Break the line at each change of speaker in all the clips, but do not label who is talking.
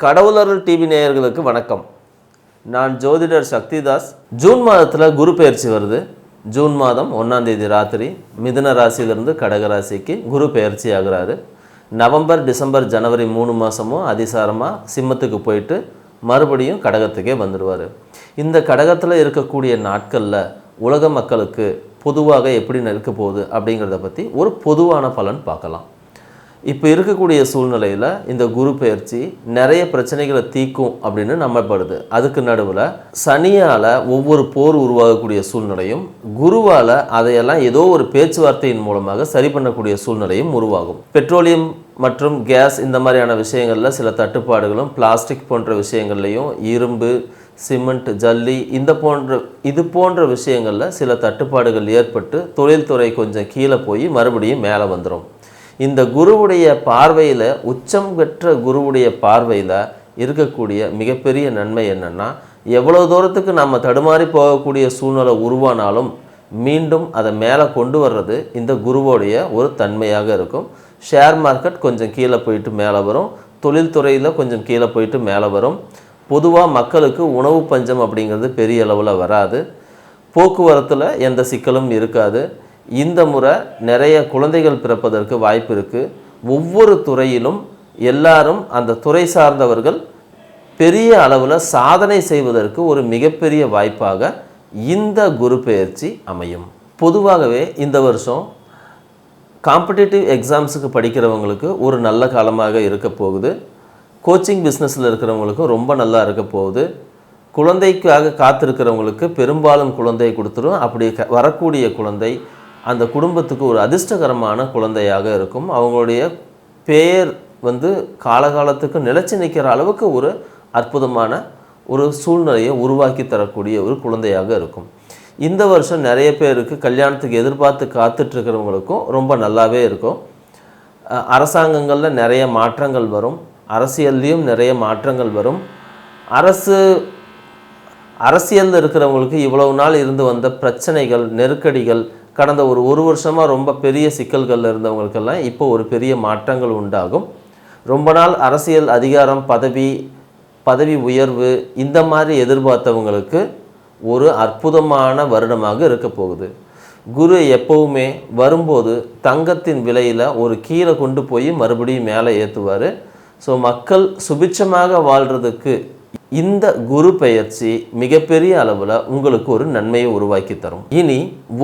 கடவுளர்கள் TV நேயர்களுக்கு வணக்கம். நான் ஜோதிடர் சக்திதாஸ். ஜூன் மாதத்தில் குரு பெயர்ச்சி வருது. ஜூன் மாதம் 1ஆம் தேதி ராத்திரி மிதுன ராசியிலிருந்து கடக ராசிக்கு குரு பெயர்ச்சி ஆகிறாரு. நவம்பர், டிசம்பர், ஜனவரி 3 மாதமும் அதிசாரமாக சிம்மத்துக்கு போயிட்டு மறுபடியும் கடகத்துக்கே வந்துடுவார். இந்த கடகத்தில் இருக்கக்கூடிய நாட்களில் உலக மக்களுக்கு பொதுவாக எப்படி இருக்க போகுது அப்படிங்கிறத பற்றி ஒரு பொதுவான பலன் பார்க்கலாம். இப்போ இருக்கக்கூடிய சூழ்நிலையில் இந்த குரு பெயர்ச்சி நிறைய பிரச்சனைகளை தீர்க்கும் அப்படின்னு நம்பப்படுது. அதுக்கு நடுவில் சனியால் ஒவ்வொரு போர் உருவாகக்கூடிய சூழ்நிலையும், குருவால் அதையெல்லாம் ஏதோ ஒரு பேச்சுவார்த்தையின் மூலமாக சரி பண்ணக்கூடிய சூழ்நிலையும் உருவாகும். பெட்ரோலியம் மற்றும் கேஸ் இந்த மாதிரியான விஷயங்களில் சில தட்டுப்பாடுகளும், பிளாஸ்டிக் போன்ற விஷயங்கள்லையும், இரும்பு, சிமெண்ட், ஜல்லி இது போன்ற விஷயங்களில் சில தட்டுப்பாடுகள் ஏற்பட்டு தொழில்துறை கொஞ்சம் கீழே போய் மறுபடியும் மேலே வந்துடும். இந்த குருவுடைய பார்வையில், உச்சம் பெற்ற குருவுடைய பார்வையில் இருக்கக்கூடிய மிகப்பெரிய நன்மை என்னென்னா, எவ்வளோ தூரத்துக்கு நம்ம தடுமாறி போகக்கூடிய சூழ்நிலை உருவானாலும் மீண்டும் அதை மேலே கொண்டு வர்றது இந்த குருவோடைய ஒரு தன்மையாக இருக்கும். ஷேர் மார்க்கெட் கொஞ்சம் கீழே போயிட்டு மேலே வரும், தொழில்துறையில் கொஞ்சம் கீழே போயிட்டு மேலே வரும். பொதுவாக மக்களுக்கு உணவு பஞ்சம் அப்படிங்கிறது பெரிய அளவில் வராது. போக்குவரத்தில் எந்த சிக்கலும் இருக்காது. இந்த முறை நிறைய குழந்தைகள் பிறப்பதற்கு வாய்ப்பு இருக்குது. ஒவ்வொரு துறையிலும் எல்லாரும் அந்த துறை சார்ந்தவர்கள் பெரிய அளவில் சாதனை செய்வதற்கு ஒரு மிகப்பெரிய வாய்ப்பாக இந்த குரு பெயர்ச்சி அமையும். பொதுவாகவே இந்த வருஷம் காம்படிட்டிவ் எக்ஸாம்ஸுக்கு படிக்கிறவங்களுக்கு ஒரு நல்ல காலமாக இருக்க போகுது. கோச்சிங் பிஸ்னஸில் இருக்கிறவங்களுக்கும் ரொம்ப நல்லா இருக்க போகுது. குழந்தைக்காக காத்திருக்கிறவங்களுக்கு பெரும்பாலும் குழந்தை கொடுத்துரும். அப்படி வரக்கூடிய குழந்தை அந்த குடும்பத்துக்கு ஒரு அதிர்ஷ்டகரமான குழந்தையாக இருக்கும். அவங்களுடைய பெயர் காலகாலத்துக்கு நிலைச்சி நிற்கிற அளவுக்கு ஒரு அற்புதமான ஒரு சூழ்நிலையை உருவாக்கி தரக்கூடிய ஒரு குழந்தையாக இருக்கும். இந்த வருஷம் நிறைய பேருக்கு கல்யாணத்துக்கு எதிர்பார்த்து காத்துட்ருக்கிறவங்களுக்கும் ரொம்ப நல்லாவே இருக்கும். அரசாங்கங்களில் நிறைய மாற்றங்கள் வரும், அரசியல்லையும் நிறைய மாற்றங்கள் வரும். அரசியலில் இருக்கிறவங்களுக்கு இவ்வளவு நாள் இருந்து வந்த பிரச்சனைகள், நெருக்கடிகள், கடந்த ஒரு வருஷமாக ரொம்ப பெரிய சிக்கல்களில் இருந்தவங்களுக்கெல்லாம் இப்போ ஒரு பெரிய மாற்றங்கள் உண்டாகும். ரொம்ப நாள் அரசியல் அதிகாரம், பதவி உயர்வு இந்த மாதிரி எதிர்பார்த்தவங்களுக்கு ஒரு அற்புதமான வருடமாக இருக்க போகுது. குரு எப்போவுமே வரும்போது தங்கத்தின் விலையில் ஒரு கீழே கொண்டு போய் மறுபடியும் மேலே ஏற்றுவார். ஸோ மக்கள் சுபிட்சமாக வாழ்கிறதுக்கு இந்த குரு பெயர்ச்சி மிகப்பெரிய அளவில் உங்களுக்கு ஒரு நன்மையை உருவாக்கி தரும். இனி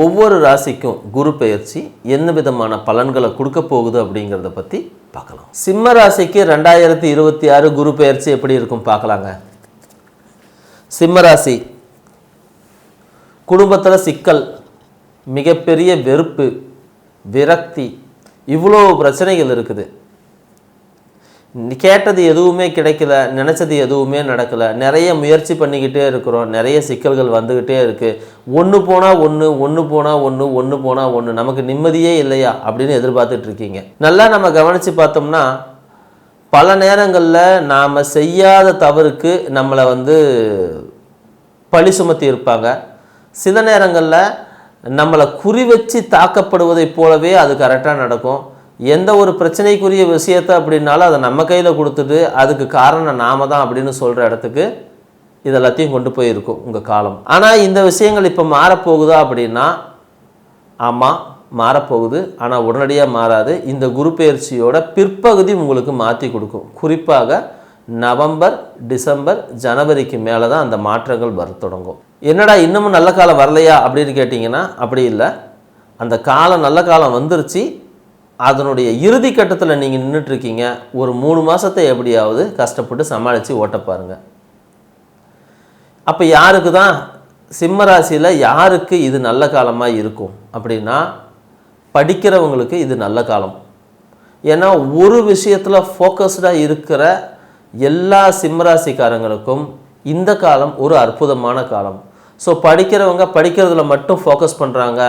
ஒவ்வொரு ராசிக்கும் குரு பெயர்ச்சி என்ன விதமான பலன்களை கொடுக்க போகுது அப்படிங்கிறத பற்றி பார்க்கலாம். சிம்ம ராசிக்கு 2026 குரு பெயர்ச்சி எப்படி இருக்கும் பார்க்கலாங்க. சிம்ம ராசி, குடும்பத்தில் சிக்கல், மிகப்பெரிய வெறுப்பு, விரக்தி, இவ்வளோ பிரச்சனைகள் இருக்குது. கேட்டது எதுவுமே கிடைக்கல, நினச்சது எதுவுமே நடக்கலை, நிறைய முயற்சி பண்ணிக்கிட்டே இருக்கிறோம், நிறைய சிக்கல்கள் வந்துக்கிட்டே இருக்குது. ஒன்று போனால் ஒன்று, நமக்கு நிம்மதியே இல்லையா அப்படின்னு எதிர்பார்த்துட்ருக்கீங்க. நல்லா நம்ம கவனித்து பார்த்தோம்னா, பல நேரங்களில் நாம் செய்யாத தவறுக்கு நம்மளை பழி சுமத்தி இருப்பாங்க. சில நேரங்களில் நம்மளை குறி வச்சு தாக்கப்படுவதைப் போலவே அது கரெக்டாக நடக்கும். எந்த ஒரு பிரச்சனைக்குரிய விஷயத்தை அப்படின்னாலும் அதை நம்ம கையில் கொடுத்துட்டு அதுக்கு காரணம் நாம தான் அப்படின்னு சொல்கிற இடத்துக்கு இதெல்லாத்தையும் கொண்டு போயிருக்கும் உங்கள் காலம். ஆனால் இந்த விஷயங்கள் இப்போ மாறப்போகுதா அப்படின்னா, ஆமாம் மாறப்போகுது. ஆனால் உடனடியாக மாறாது. இந்த குரு பெயர்ச்சியோட பிற்பகுதி உங்களுக்கு மாற்றி கொடுக்கும். குறிப்பாக நவம்பர், டிசம்பர், ஜனவரிக்கு மேலே தான் அந்த மாற்றங்கள் வர தொடங்கும். என்னடா இன்னமும் நல்ல காலம் வரலையா அப்படின்னு கேட்டிங்கன்னா அப்படி இல்லை. அந்த காலம், நல்ல காலம் வந்துருச்சு. அதனுடைய இறுதி கட்டத்தில் நீங்கள் நின்றுட்டுருக்கீங்க. ஒரு 3 மாதத்தை எப்படியாவது கஷ்டப்பட்டு சமாளித்து ஓட்ட பாருங்கள். அப்போ யாருக்கு தான், சிம்ம ராசியில் யாருக்கு இது நல்ல காலமாக இருக்கும் அப்படின்னா, படிக்கிறவங்களுக்கு இது நல்ல காலம். ஏன்னா ஒரு விஷயத்தில் ஃபோக்கஸ்டாக இருக்கிற எல்லா சிம்மராசிக்காரங்களுக்கும் இந்த காலம் ஒரு அற்புதமான காலம். ஸோ படிக்கிறவங்க படிக்கிறதுல மட்டும் ஃபோக்கஸ் பண்ணுறாங்க,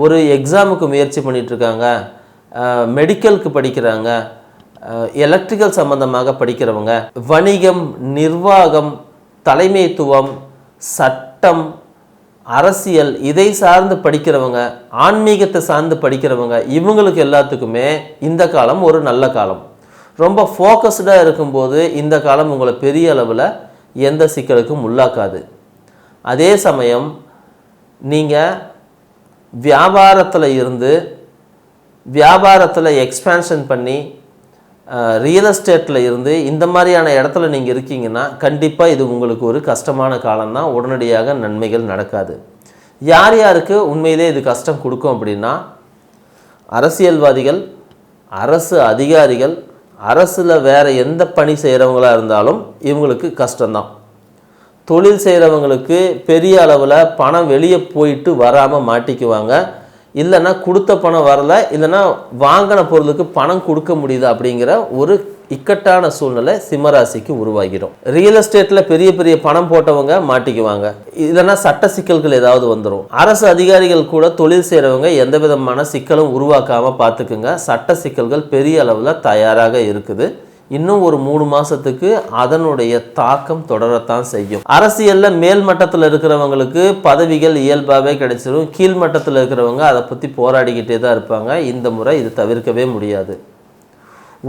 ஒரு எக்ஸாமுக்கு முயற்சி பண்ணிகிட்ருக்காங்க, மெடிக்கலுக்கு படிக்கிறாங்க, எலக்ட்ரிக்கல் சம்பந்தமாக படிக்கிறவங்க, வணிகம், நிர்வாகம், தலைமைத்துவம், சட்டம், அரசியல் இதை சார்ந்து படிக்கிறவங்க, ஆன்மீகத்தை சார்ந்து படிக்கிறவங்க, இவங்களுக்கு எல்லாத்துக்குமே இந்த காலம் ஒரு நல்ல காலம். ரொம்ப ஃபோக்கஸ்டாக இருக்கும்போது இந்த காலம் உங்களை பெரிய அளவில் எந்த சிக்கலுக்கும் உள்ளாக்காது. அதே சமயம் நீங்கள் வியாபாரத்தில் எக்ஸ்பேன்ஷன் பண்ணி ரியல் எஸ்டேட்டில் இருந்து இந்த மாதிரியான இடத்துல நீங்கள் இருக்கீங்கன்னா கண்டிப்பாக இது உங்களுக்கு ஒரு கஷ்டமான காலம்தான். உடனடியாக நன்மைகள் நடக்காது. யார் யாருக்கு உண்மையிலே இது கஷ்டம் கொடுக்கும் அப்படின்னா, அரசியல்வாதிகள், அரசு அதிகாரிகள், அரசில் வேறு எந்த பணி செய்கிறவங்களாக இருந்தாலும் இவங்களுக்கு கஷ்டம்தான். தொழில் செய்கிறவங்களுக்கு பெரிய அளவில் பணம் வெளியே போயிட்டு வராமல் மாட்டிக்குவாங்க. இல்லைன்னா கொடுத்த பணம் வரல, இல்லைன்னா வாங்கின பொருளுக்கு பணம் கொடுக்க முடியுது அப்படிங்கிற ஒரு இக்கட்டான சூழ்நிலை சிம்மராசிக்கு உருவாகிடும். ரியல் எஸ்டேட்டில் பெரிய பெரிய பணம் போட்டவங்க மாட்டிக்குவாங்க. இல்லைன்னா சட்ட சிக்கல்கள் ஏதாவது வந்துடும். அரசு அதிகாரிகள் கூட தொழில் செய்கிறவங்க எந்த விதமான சிக்கலும் உருவாக்காமல் பார்த்துக்குங்க. சட்ட சிக்கல்கள் பெரிய அளவில் தயாராக இருக்குது. இன்னும் ஒரு 3 மாதத்துக்கு அதனுடைய தாக்கம் தொடரத்தான் செய்யும். அரசியலில் மேல் மட்டத்தில் இருக்கிறவங்களுக்கு பதவிகள் இயல்பாகவே கிடைச்சிடும். கீழ் மட்டத்தில் இருக்கிறவங்க அதை பற்றி போராடிக்கிட்டே தான் இருப்பாங்க. இந்த முறை இது தவிர்க்கவே முடியாது.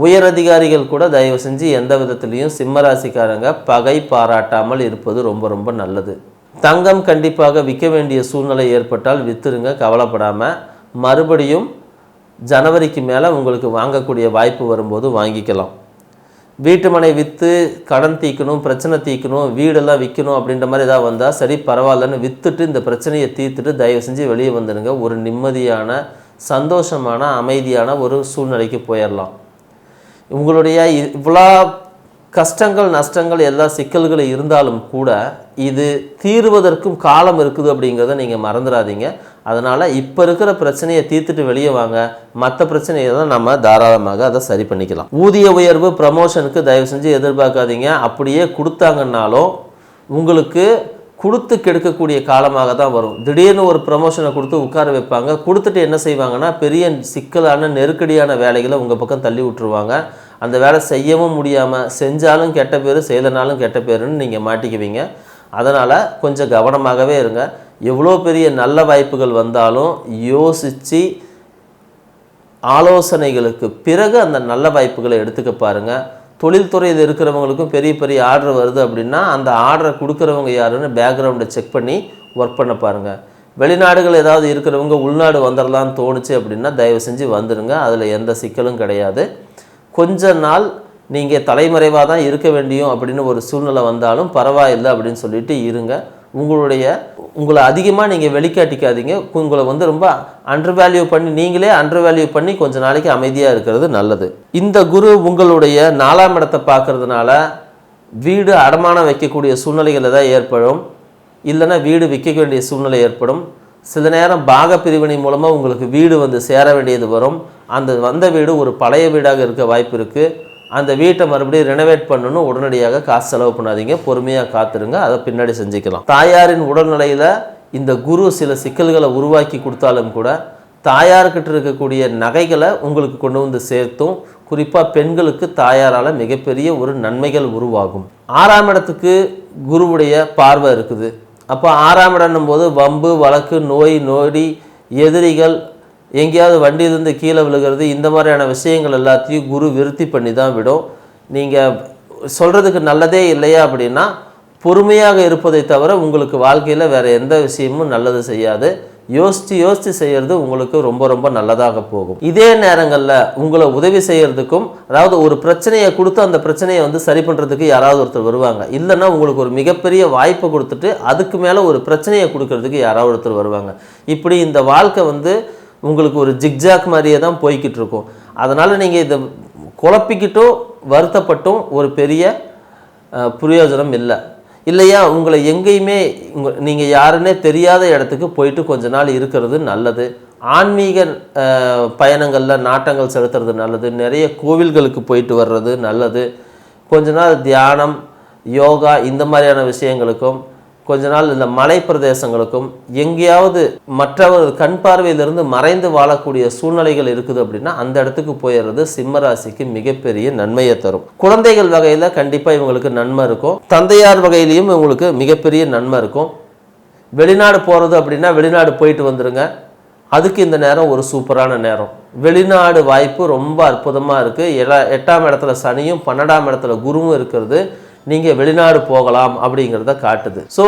உயர் அதிகாரிகள் கூட தயவு செஞ்சு எந்த விதத்துலேயும் சிம்மராசிக்காரங்க பகை பாராட்டாமல் இருப்பது ரொம்ப ரொம்ப நல்லது. தங்கம் கண்டிப்பாக விற்க வேண்டிய சூழ்நிலை ஏற்பட்டால் விற்றுருங்க, கவலைப்படாமல். மறுபடியும் ஜனவரிக்கு மேலே உங்களுக்கு வாங்கக்கூடிய வாய்ப்பு வரும்போது வாங்கிக்கலாம். வீட்டு மனை விற்று கடன் தீர்க்கணும், பிரச்சனை தீர்க்கணும், வீடெல்லாம் விற்கணும் அப்படின்ற மாதிரி ஏதாவது வந்தால் சரி பரவாயில்லன்னு விற்றுட்டு இந்த பிரச்சனையை தீர்த்துட்டு தயவு செஞ்சு வெளியே வந்துடுங்க. ஒரு நிம்மதியான, சந்தோஷமான, அமைதியான ஒரு சூழ்நிலைக்கு போயிடலாம். உங்களுடைய இவ்வளோ கஷ்டங்கள், நஷ்டங்கள், எல்லா சிக்கல்களும் இருந்தாலும் கூட இது தீர்வதற்கும் காலம் இருக்குது அப்படிங்கிறத நீங்கள் மறந்துடாதீங்க. அதனால் இப்போ இருக்கிற பிரச்சனையை தீர்த்துட்டு வெளியே வாங்க. மற்ற பிரச்சனையை தான் நம்ம தாராளமாக அதை சரி பண்ணிக்கலாம். ஊதிய உயர்வு, ப்ரமோஷனுக்கு தயவு செஞ்சு எதிர்பார்க்காதீங்க. அப்படியே கொடுத்தாங்கன்னாலும் உங்களுக்கு கொடுத்து கெடுக்கக்கூடிய காலமாக தான் வரும். திடீர்னு ஒரு ப்ரமோஷனை கொடுத்து உட்கார வைப்பாங்க. கொடுத்துட்டு என்ன செய்வாங்கன்னா பெரிய சிக்கலான நெருக்கடியான வேலைகளை உங்கள் பக்கம் தள்ளி விட்டுருவாங்க. அந்த வேலை செய்யவும் முடியாமல், செஞ்சாலும் கெட்ட பேர், செய்தனாலும் கெட்ட பேருன்னு நீங்கள் மாட்டிக்குவீங்க. அதனால் கொஞ்சம் கவனமாகவே இருங்க. எவ்வளோ பெரிய நல்ல வாய்ப்புகள் வந்தாலும் யோசித்து ஆலோசனைகளுக்கு பிறகு அந்த நல்ல வாய்ப்புகளை எடுத்துக்க பாருங்கள். தொழில்துறையில் இருக்கிறவங்களுக்கும் பெரிய பெரிய ஆர்டர் வருது அப்படின்னா அந்த ஆர்டரை கொடுக்குறவங்க யாருன்னு பேக்ரவுண்டை செக் பண்ணி ஒர்க் பண்ண பாருங்கள். வெளிநாடுகள் ஏதாவது இருக்கிறவங்க உள்நாடு வந்துடலான்னு தோணுச்சு அப்படின்னா தயவு செஞ்சு வந்துடுங்க. அதில் எந்த சிக்கலும் கிடையாது. கொஞ்ச நாள் நீங்கள் தலைமறைவாக தான் இருக்க வேண்டியும் அப்படின்னு ஒரு சூழ்நிலை வந்தாலும் பரவாயில்லை அப்படின்னு சொல்லிட்டு இருங்க. உங்களை அதிகமாக நீங்கள் வெளிக்காட்டிக்காதீங்க. உங்களை ரொம்ப அண்டர்வேல்யூ பண்ணி, நீங்களே அண்டர்வேல்யூ பண்ணி கொஞ்ச நாளைக்கு அமைதியாக இருக்கிறது நல்லது. இந்த குரு உங்களுடைய 4ஆம் இடத்தை பார்க்கறதுனால வீடு அடமானம் வைக்கக்கூடிய சூழ்நிலைகள் ஏதாவது ஏற்படும். இல்லைன்னா வீடு விற்க வேண்டிய சூழ்நிலை ஏற்படும். சில நேரம் பாக பிரிவினை மூலமாக உங்களுக்கு வீடு சேர வேண்டியது வரும். அந்த வந்த வீடு ஒரு பழைய வீடாக இருக்க வாய்ப்பு இருக்குது. அந்த வீட்டை மறுபடியும் ரெனோவேட் பண்ணணும். உடனடியாக காசு செலவு பண்ணாதீங்க, பொறுமையாக காத்துருங்க. அதை பின்னாடி செஞ்சுக்கலாம். தாயாரின் உடல்நிலையில் இந்த குரு சில சிக்கல்களை உருவாக்கி கொடுத்தாலும் கூட தாயார்கிட்ட இருக்கக்கூடிய நகைகளை உங்களுக்கு கொண்டு சேர்த்தும். குறிப்பாக பெண்களுக்கு தாயாரால் மிகப்பெரிய ஒரு நன்மைகள் உருவாகும். 6ஆம் இடத்துக்கு குருவுடைய பார்வை இருக்குது. அப்போ 6ஆம் இடம்னும் போது வம்பு, வழக்கு, நோய் நொடி, எதிரிகள், எங்கேயாவது வண்டியிலிருந்து கீழே விழுகிறது, இந்த மாதிரியான விஷயங்கள் எல்லாத்தையும் குரு விருத்தி பண்ணி தான் விடும். நீங்கள் சொல்கிறதுக்கு நல்லதே இல்லையா அப்படின்னா பொறுமையாக இருப்பதை தவிர உங்களுக்கு வாழ்க்கையில் வேறு எந்த விஷயமும் நல்லது செய்யாது. யோசித்து செய்கிறது உங்களுக்கு ரொம்ப ரொம்ப நல்லதாக போகும். இதே நேரங்களில் உங்களை உதவி செய்கிறதுக்கும், அதாவது ஒரு பிரச்சனையை கொடுத்து அந்த பிரச்சனையை சரி பண்ணுறதுக்கு யாராவது ஒருத்தர் வருவாங்க. இல்லைன்னா உங்களுக்கு ஒரு மிகப்பெரிய வாய்ப்பை கொடுத்துட்டு அதுக்கு மேலே ஒரு பிரச்சனையை கொடுக்கறதுக்கு யாராவது ஒருத்தர் வருவாங்க. இப்படி இந்த வாழ்க்கை உங்களுக்கு ஒரு ஜிக்ஜாக் மாதிரியே தான் போய்கிட்டு இருக்கும். அதனால் நீங்கள் இதை குழப்பிக்கிட்டும் வருத்தப்பட்டும் ஒரு பெரிய பிரயோஜனம் இல்லை. இல்லையா, உங்களை எங்கேயுமே நீங்கள் யாருன்னே தெரியாத இடத்துக்கு போயிட்டு கொஞ்ச நாள் இருக்கிறது நல்லது. ஆன்மீக பயணங்களில் நாட்டங்கள் செலுத்துறது நல்லது. நிறைய கோவில்களுக்கு போயிட்டு வர்றது நல்லது. கொஞ்ச நாள் தியானம், யோகா இந்த மாதிரியான விஷயங்களுக்கும், கொஞ்ச நாள் இந்த மலை பிரதேசங்களுக்கும், எங்கேயாவது மற்றவர் கண் பார்வையிலிருந்து மறைந்து வாழக்கூடிய சூழ்நிலைகள் இருக்குது அப்படின்னா அந்த இடத்துக்கு போயிடுறது சிம்மராசிக்கு மிகப்பெரிய நன்மையை தரும். குழந்தைகள் வகையில் கண்டிப்பாக இவங்களுக்கு நன்மை இருக்கும். தந்தையார் வகையிலையும் இவங்களுக்கு மிகப்பெரிய நன்மை இருக்கும். வெளிநாடு போகிறது அப்படின்னா வெளிநாடு போயிட்டு வந்துடுங்க. அதுக்கு இந்த நேரம் ஒரு சூப்பரான நேரம். வெளிநாடு வாய்ப்பு ரொம்ப அற்புதமாக இருக்குது. 8ஆம் இடத்துல சனியும் 12ஆம் இடத்துல குருவும் இருக்கிறது. நீங்கள் வெளிநாடு போகலாம் அப்படிங்கிறத காட்டுது. ஸோ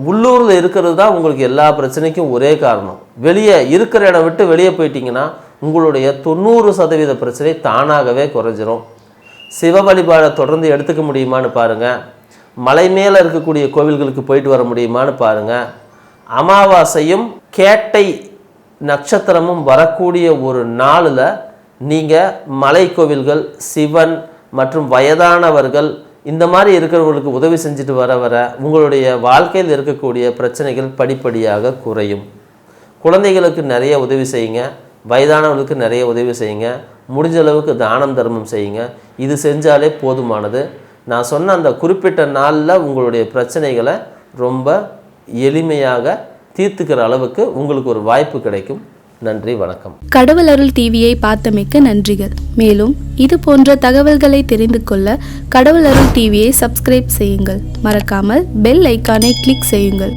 உள்ளூரில் இருக்கிறது தான் உங்களுக்கு எல்லா பிரச்சனைக்கும் ஒரே காரணம். வெளியே இருக்கிற இடம் விட்டு வெளியே போயிட்டீங்கன்னா உங்களுடைய 90% பிரச்சனை தானாகவே குறைஞ்சிரும். சிவ வழிபாடை தொடர்ந்து எடுத்துக்க முடியுமான்னு பாருங்கள். மலை மேலே இருக்கக்கூடிய கோவில்களுக்கு போயிட்டு வர முடியுமான்னு பாருங்கள். அமாவாசையும் கேட்டை நட்சத்திரமும் வரக்கூடிய ஒரு நாளில் நீங்கள் மலை கோவில்கள், சிவன் மற்றும் வயதானவர்கள் இந்த மாதிரி இருக்கிறவங்களுக்கு உதவி செஞ்சுட்டு வர வர உங்களுடைய வாழ்க்கையில் இருக்கக்கூடிய பிரச்சனைகள் படிப்படியாக குறையும். குழந்தைகளுக்கு நிறைய உதவி செய்யுங்க, வயதானவர்களுக்கு நிறைய உதவி செய்யுங்க, முடிஞ்ச அளவுக்கு தானம் தர்மம் செய்யுங்க. இது செஞ்சாலே போதுமானது. நான் சொன்ன அந்த குறிப்பிட்ட நாளில் உங்களுடைய பிரச்சனைகளை ரொம்ப எளிமையாக தீர்த்துக்கிற அளவுக்கு உங்களுக்கு ஒரு வாய்ப்பு கிடைக்கும். நன்றி, வணக்கம்.
கடவுள் அருள் டிவியை பார்த்தமைக்கு நன்றிகள். மேலும் இது போன்ற தகவல்களை தெரிந்து கொள்ள கடவுள் அருள் டிவியை சப்ஸ்கிரைப் செய்யுங்கள். மறக்காமல் பெல் ஐக்கானை கிளிக் செய்யுங்கள்.